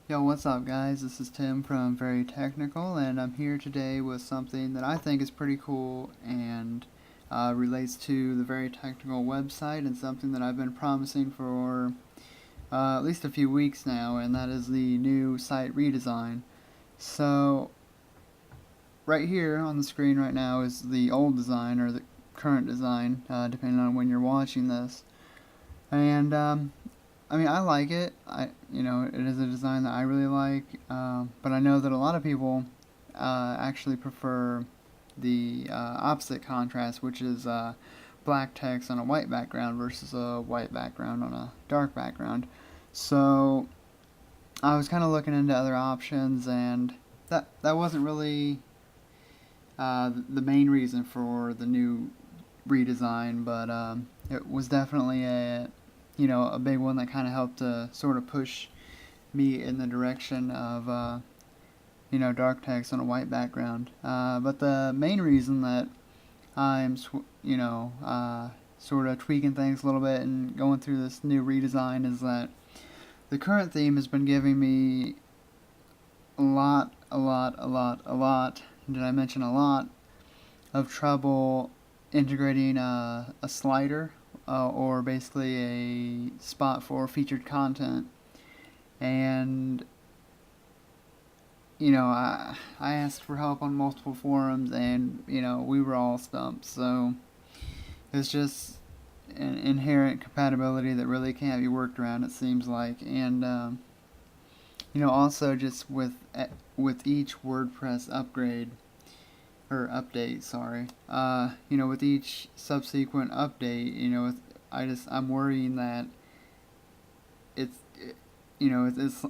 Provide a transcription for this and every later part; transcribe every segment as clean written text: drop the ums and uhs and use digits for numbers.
Yo, what's up guys? This is Tim from Very Technical, and I'm here today with something that I think is pretty cool and relates to the Very Technical website, and something that I've been promising for at least a few weeks now, and that is the new site redesign. So right here on the screen right now is the old design, or the current design, depending on when you're watching this. And I mean, I like it. It is a design that I really like, but I know that a lot of people actually prefer the opposite contrast, which is black text on a white background versus a white background on a dark background. So I was kind of looking into other options, and that wasn't really the main reason for the new redesign, but it was definitely a big one that kind of helped to sort of push me in the direction of dark text on a white background. But the main reason that I'm sort of tweaking things a little bit and going through this new redesign is that the current theme has been giving me a lot, did I mention a lot, of trouble integrating a slider or basically a spot for featured content. And I asked for help on multiple forums, and we were all stumped. So it's just an inherent compatibility that really can't be worked around, it seems like. And also just with each WordPress upgrade or update, sorry, with each subsequent update, I'm worrying that it's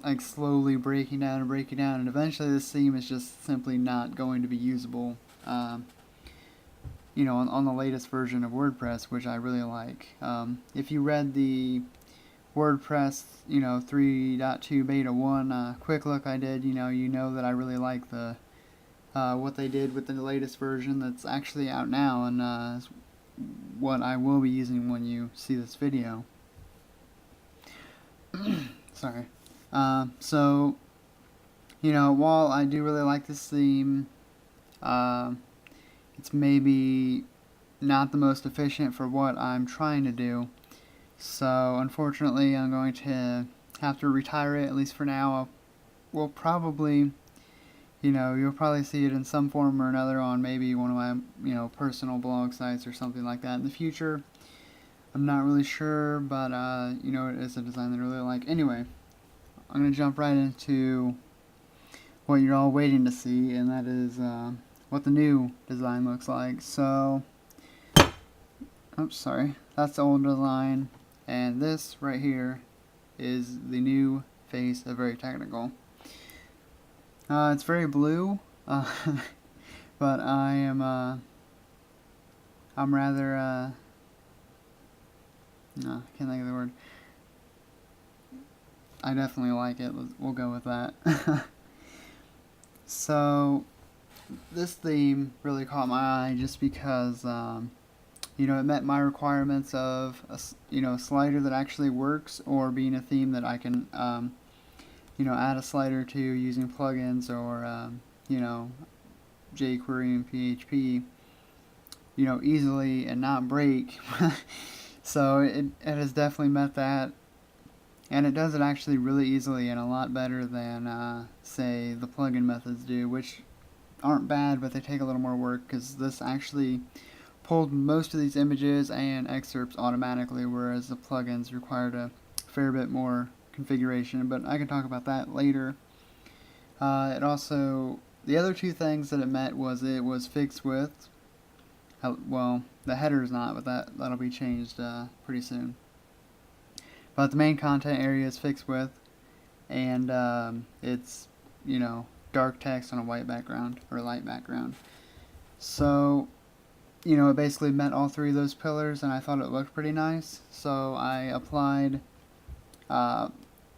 like slowly breaking down, and eventually this theme is just simply not going to be usable, on the latest version of WordPress, which I really like. If you read the WordPress, 3.2 beta 1 quick look I did, you know that I really like the what they did with the latest version that's actually out now, and is what I will be using when you see this video. Sorry. So, while I do really like this theme, it's maybe not the most efficient for what I'm trying to do. So, unfortunately, I'm going to have to retire it, at least for now. We'll probably, you'll probably see it in some form or another on maybe one of my, personal blog sites or something like that in the future. I'm not really sure, but, it is a design that I really like. Anyway, I'm going to jump right into what you're all waiting to see, and that is what the new design looks like. So, oops, sorry, that's the old design, and this right here is the new face of Very Technical. It's very blue, but I'm rather, no, I can't think of the word. I definitely like it. We'll go with that. So, this theme really caught my eye just because, it met my requirements of a slider that actually works, or being a theme that I can, add a slider to using plugins or, jQuery and PHP, easily and not break. So it has definitely met that, and it does it actually really easily and a lot better than, say, the plugin methods do, which aren't bad, but they take a little more work, because this actually pulled most of these images and excerpts automatically, whereas the plugins required a fair bit more configuration, but I can talk about that later. It also, the other two things that it met was it was fixed width. Well, the header's not, but that'll be changed pretty soon. But the main content area is fixed width, and it's, dark text on a white background, or light background. So, it basically met all three of those pillars, and I thought it looked pretty nice. So I applied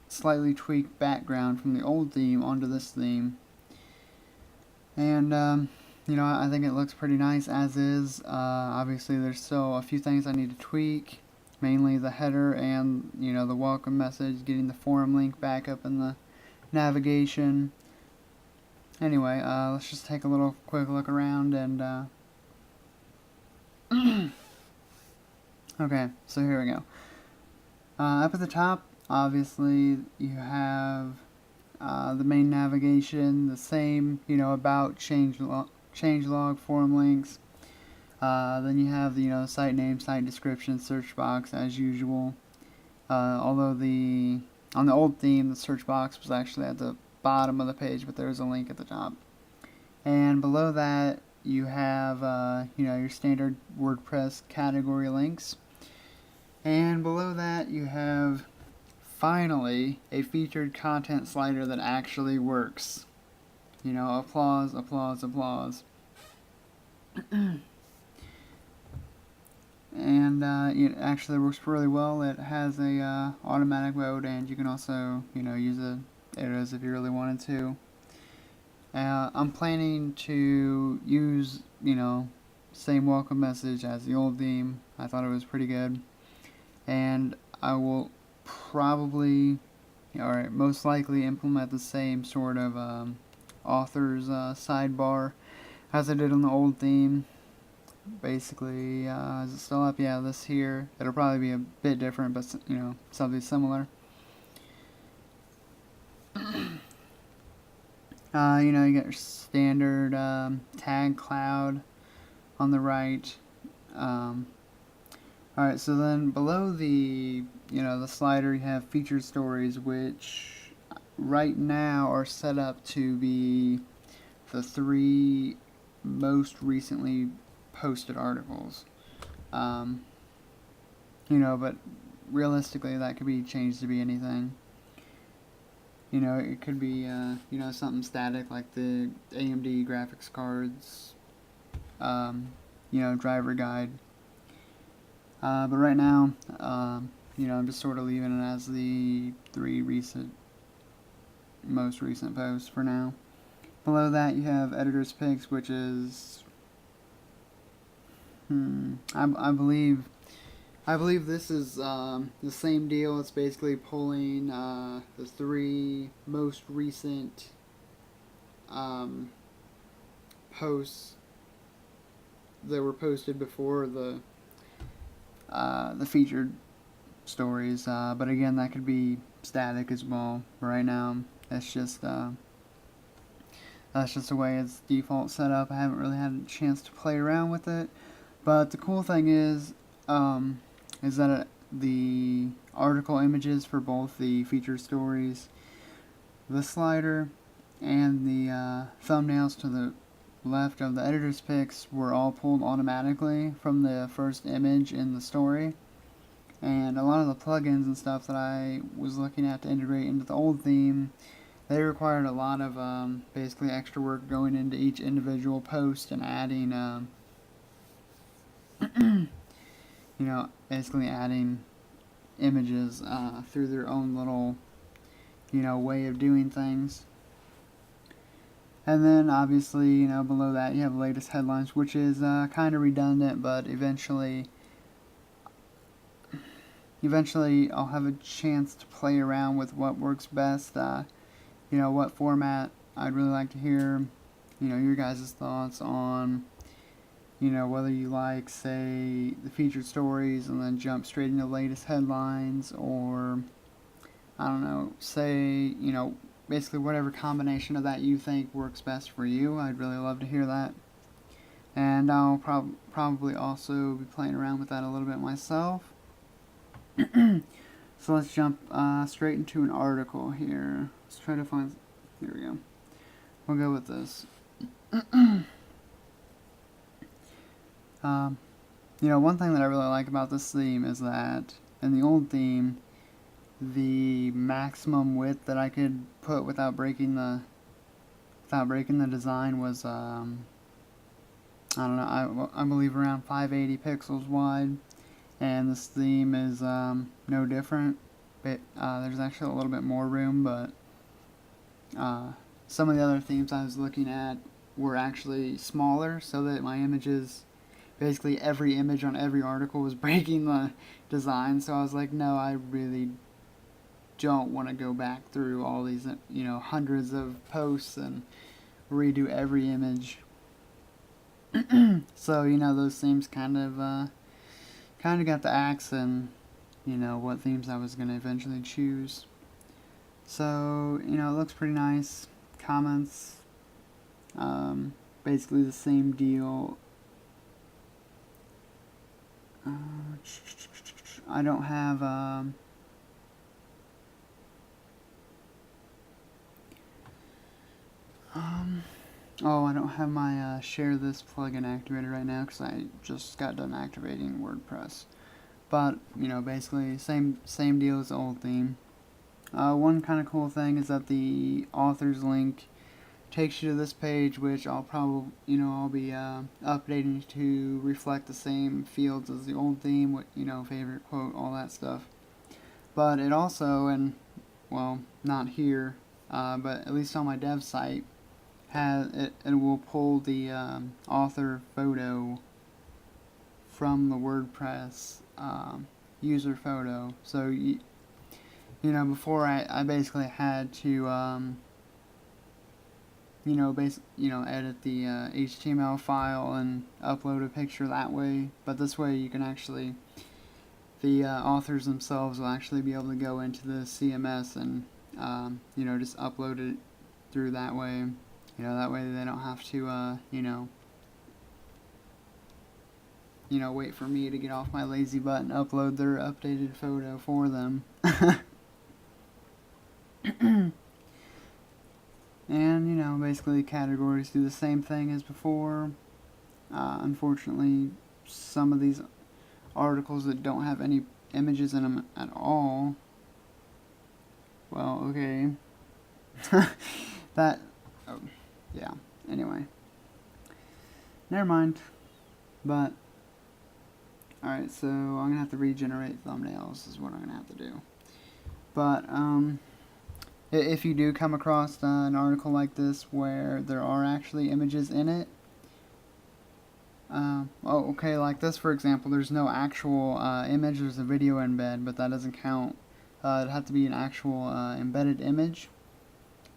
slightly tweaked background from the old theme onto this theme, and I think it looks pretty nice as is. Obviously there's still a few things I need to tweak, mainly the header and the welcome message, getting the forum link back up in the navigation. Anyway, let's just take a little quick look around and okay, so here we go. Up at the top, obviously, you have the main navigation, the same, about, changelog, forum links. Then you have the, site name, site description, search box, as usual. Although on the old theme, the search box was actually at the bottom of the page, but there's a link at the top. And below that, you have, your standard WordPress category links. And below that, you have, finally, a featured content slider that actually works. Applause, applause, applause. And it actually works really well. It has a automatic mode, and you can also, use the arrows if you really wanted to. I'm planning to use, same welcome message as the old theme. I thought it was pretty good. And I will probably, or most likely, implement the same sort of author's sidebar as I did on the old theme. Basically, is it still up? Yeah, this here. It'll probably be a bit different, but something similar. You get your standard tag cloud on the right. Alright, so then below the the slider, you have featured stories, which right now are set up to be the 3 most recently posted articles. But realistically, that could be changed to be anything. It could be, something static like the AMD graphics cards, driver guide. But right now, I'm just sort of leaving it as the 3 most recent posts for now. Below that, you have editor's picks, which is, I believe this is the same deal. It's basically pulling the 3 most recent posts that were posted before the featured stories. But again, that could be static as well. Right now, that's just the way it's default set up. I haven't really had a chance to play around with it. But the cool thing is that the article images for both the featured stories, the slider, and the thumbnails to the left of the editor's picks were all pulled automatically from the first image in the story. And a lot of the plugins and stuff that I was looking at to integrate into the old theme, they required a lot of basically extra work going into each individual post and adding basically adding images through their own little, way of doing things. And then, obviously, below that you have latest headlines, which is kind of redundant, but eventually I'll have a chance to play around with what works best, what format. I'd really like to hear, your guys' thoughts on, whether you like, say, the featured stories and then jump straight into the latest headlines, or, I don't know, say, basically whatever combination of that you think works best for you. I'd really love to hear that. And I'll probably also be playing around with that a little bit myself. So let's jump straight into an article here. Let's try to find... Here we go. We'll go with this. One thing that I really like about this theme is that in the old theme, the maximum width that I could put without breaking the design was I don't know, I believe around 580 pixels wide, and this theme is no different. There's actually a little bit more room, but some of the other themes I was looking at were actually smaller, so that my images, basically every image on every article was breaking the design. So I was like, no, I really don't want to go back through all these, you know, hundreds of posts and redo every image. So, you know, those themes kind of got the axe in, you know, what themes I was going to eventually choose. So, you know, it looks pretty nice. Comments, basically the same deal. I don't have, I don't have my share this plugin activated right now because I just got done activating WordPress. But, you know, basically same deal as the old theme. One kind of cool thing is that the author's link takes you to this page, which I'll probably, you know, I'll be updating to reflect the same fields as the old theme, with, you know, favorite quote, all that stuff. But it also, and well, not here, but at least on my dev site, it will pull the author photo from the WordPress user photo. So you know, before I basically had to edit the HTML file and upload a picture that way. But this way you can actually, the authors themselves will actually be able to go into the CMS and you know, just upload it through that way. You know, that way they don't have to wait for me to get off my lazy butt and upload their updated photo for them. And, you know, basically categories do the same thing as before. Unfortunately, some of these articles that don't have any images in them at all, well, okay. Yeah, anyway. Never mind. But, alright, so I'm going to have to regenerate thumbnails is what I'm going to have to do. But, if you do come across an article like this where there are actually images in it, okay, like this for example, there's no actual image, there's a video embed, but that doesn't count. It'd have to be an actual embedded image.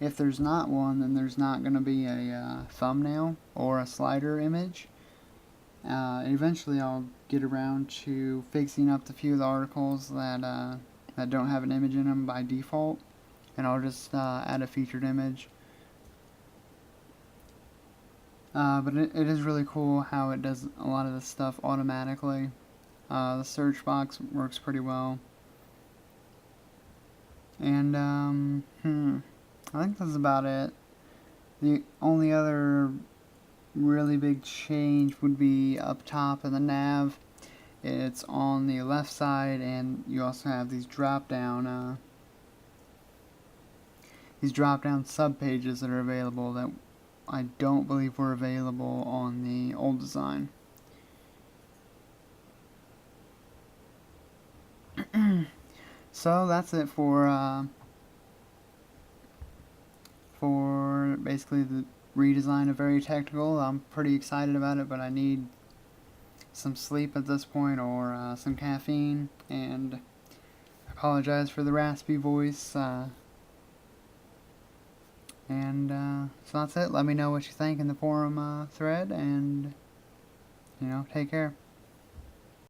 If there's not one, then there's not going to be a thumbnail or a slider image. Eventually I'll get around to fixing up the few of the articles that don't have an image in them by default, and I'll just add a featured image. But it is really cool how it does a lot of this stuff automatically. The search box works pretty well. And, I think that's about it. The only other really big change would be up top in the nav. It's on the left side, and you also have these drop down sub-pages that are available that I don't believe were available on the old design. So that's it for basically the redesign of Very Technical. I'm pretty excited about it, but I need some sleep at this point, or some caffeine, and I apologize for the raspy voice. So that's it. Let me know what you think in the forum thread, and, you know, take care.